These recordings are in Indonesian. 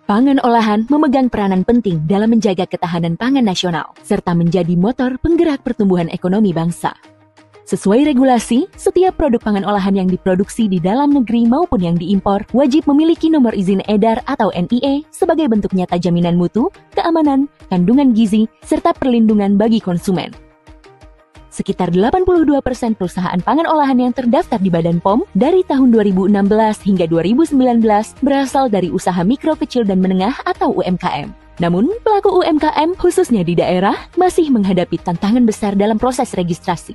Pangan olahan memegang peranan penting dalam menjaga ketahanan pangan nasional, serta menjadi motor penggerak pertumbuhan ekonomi bangsa. Sesuai regulasi, setiap produk pangan olahan yang diproduksi di dalam negeri maupun yang diimpor wajib memiliki nomor izin edar atau NIE sebagai bentuk nyata jaminan mutu, keamanan, kandungan gizi, serta perlindungan bagi konsumen. Sekitar 82% perusahaan pangan olahan yang terdaftar di Badan POM dari tahun 2016 hingga 2019 berasal dari usaha mikro, kecil, dan menengah atau UMKM. Namun, pelaku UMKM khususnya di daerah masih menghadapi tantangan besar dalam proses registrasi.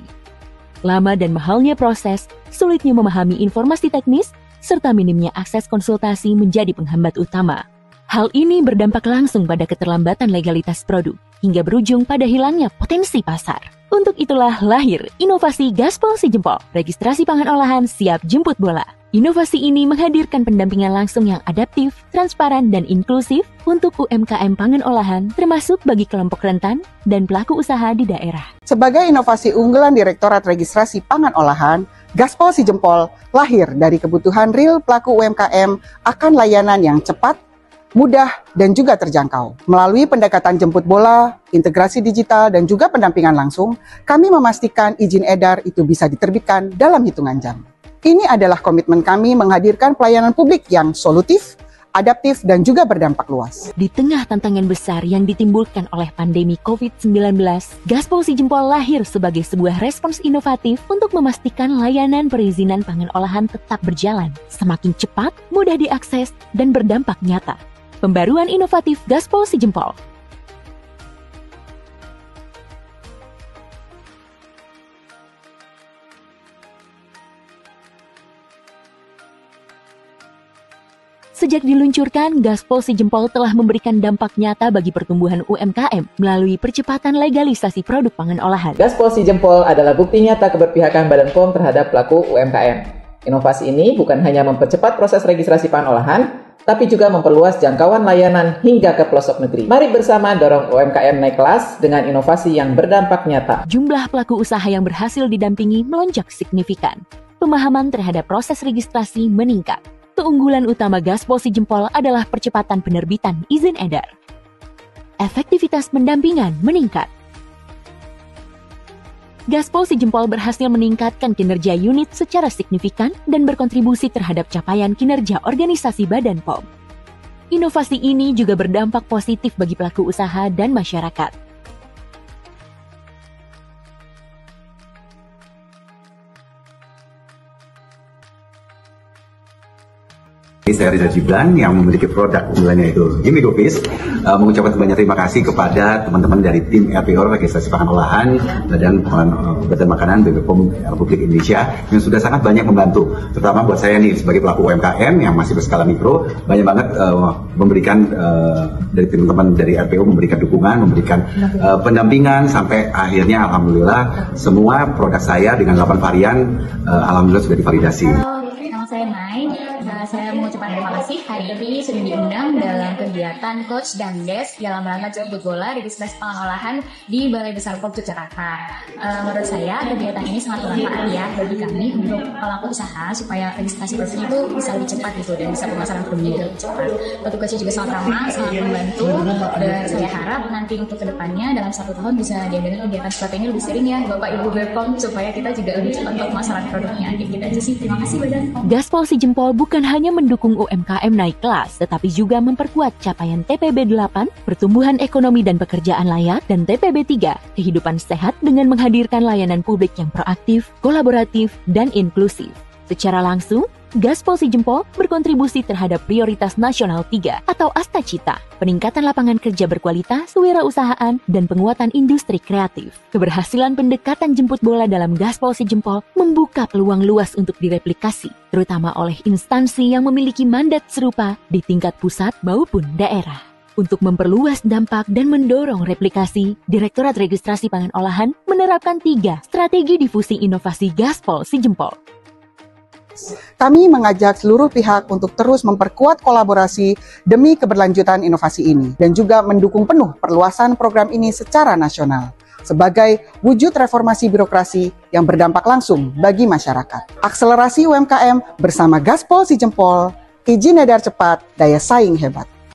Lama dan mahalnya proses, sulitnya memahami informasi teknis, serta minimnya akses konsultasi menjadi penghambat utama. Hal ini berdampak langsung pada keterlambatan legalitas produk, hingga berujung pada hilangnya potensi pasar. Untuk itulah lahir inovasi Gaspol Si Jempol, registrasi pangan olahan siap jemput bola. Inovasi ini menghadirkan pendampingan langsung yang adaptif, transparan, dan inklusif untuk UMKM pangan olahan, termasuk bagi kelompok rentan dan pelaku usaha di daerah. Sebagai inovasi unggulan Direktorat Registrasi Pangan Olahan, Gaspol Si Jempol lahir dari kebutuhan real pelaku UMKM akan layanan yang cepat, mudah, dan juga terjangkau. Melalui pendekatan jemput bola, integrasi digital, dan juga pendampingan langsung, kami memastikan izin edar itu bisa diterbitkan dalam hitungan jam. Ini adalah komitmen kami menghadirkan pelayanan publik yang solutif, adaptif, dan juga berdampak luas. Di tengah tantangan besar yang ditimbulkan oleh pandemi COVID-19, Gaspol Si Jempol lahir sebagai sebuah respons inovatif untuk memastikan layanan perizinan pangan olahan tetap berjalan, semakin cepat, mudah diakses, dan berdampak nyata. Pembaruan inovatif Gaspol Si Jempol. Sejak diluncurkan, Gaspol Si Jempol telah memberikan dampak nyata bagi pertumbuhan UMKM melalui percepatan legalisasi produk pangan olahan. Gaspol Si Jempol adalah bukti nyata keberpihakan Badan POM terhadap pelaku UMKM. Inovasi ini bukan hanya mempercepat proses registrasi pangan olahan, tapi juga memperluas jangkauan layanan hingga ke pelosok negeri. Mari bersama dorong UMKM naik kelas dengan inovasi yang berdampak nyata. Jumlah pelaku usaha yang berhasil didampingi melonjak signifikan. Pemahaman terhadap proses registrasi meningkat. Keunggulan utama Gaspol Si Jempol adalah percepatan penerbitan izin edar. Efektivitas pendampingan meningkat. Gaspol Si Jempol berhasil meningkatkan kinerja unit secara signifikan dan berkontribusi terhadap capaian kinerja organisasi Badan POM. Inovasi ini juga berdampak positif bagi pelaku usaha dan masyarakat. Saya Rizal Jiblan yang memiliki produk unggulannya itu Gimme Gopis, mengucapkan banyak terima kasih kepada teman-teman dari tim RPO Registrasi Pangan Olahan Badan Makanan BPOM Republik Indonesia yang sudah sangat banyak membantu, terutama buat saya nih sebagai pelaku UMKM yang masih berskala mikro, banyak banget memberikan dari teman-teman dari RPO memberikan dukungan, memberikan pendampingan sampai akhirnya alhamdulillah semua produk saya dengan 8 varian alhamdulillah sudah divalidasi. Nama saya Mai. Saya mengucapkan terima kasih hari ini sudah diundang dalam kegiatan Coach dan Desk dalam rangka jemput bola registrasi pangan olahan di Balai Besar POM Yogyakarta. Menurut saya kegiatan ini sangat bermanfaat ya bagi kami untuk pelaku usaha supaya registrasi produk itu bisa lebih cepat gitu dan bisa pemasaran produknya lebih cepat. Petugasnya juga sangat ramah, sangat membantu, dan saya harap nanti untuk kedepannya dalam 1 tahun bisa diadakan kegiatan seperti ini lebih sering ya Bapak Ibu BPOM supaya kita juga lebih cepat untuk pemasaran produknya. Gitu aja sih. Terima kasih Badan POM. Gaspol Si Jempol bukan hanya mendukung UMKM naik kelas, tetapi juga memperkuat capaian TPB 8, pertumbuhan ekonomi dan pekerjaan layak, dan TPB 3, kehidupan sehat dengan menghadirkan layanan publik yang proaktif, kolaboratif, dan inklusif. Secara langsung, Gaspol Si Jempol berkontribusi terhadap prioritas nasional 3 atau Astacita, peningkatan lapangan kerja berkualitas, kewirausahaan, dan penguatan industri kreatif. Keberhasilan pendekatan jemput bola dalam Gaspol Si Jempol membuka peluang luas untuk direplikasi, terutama oleh instansi yang memiliki mandat serupa di tingkat pusat maupun daerah. Untuk memperluas dampak dan mendorong replikasi, Direktorat Registrasi Pangan Olahan menerapkan 3 strategi difusi inovasi Gaspol Si Jempol. Kami mengajak seluruh pihak untuk terus memperkuat kolaborasi demi keberlanjutan inovasi ini dan juga mendukung penuh perluasan program ini secara nasional sebagai wujud reformasi birokrasi yang berdampak langsung bagi masyarakat. Akselerasi UMKM bersama Gaspol Si Jempol, izin edar cepat, daya saing hebat.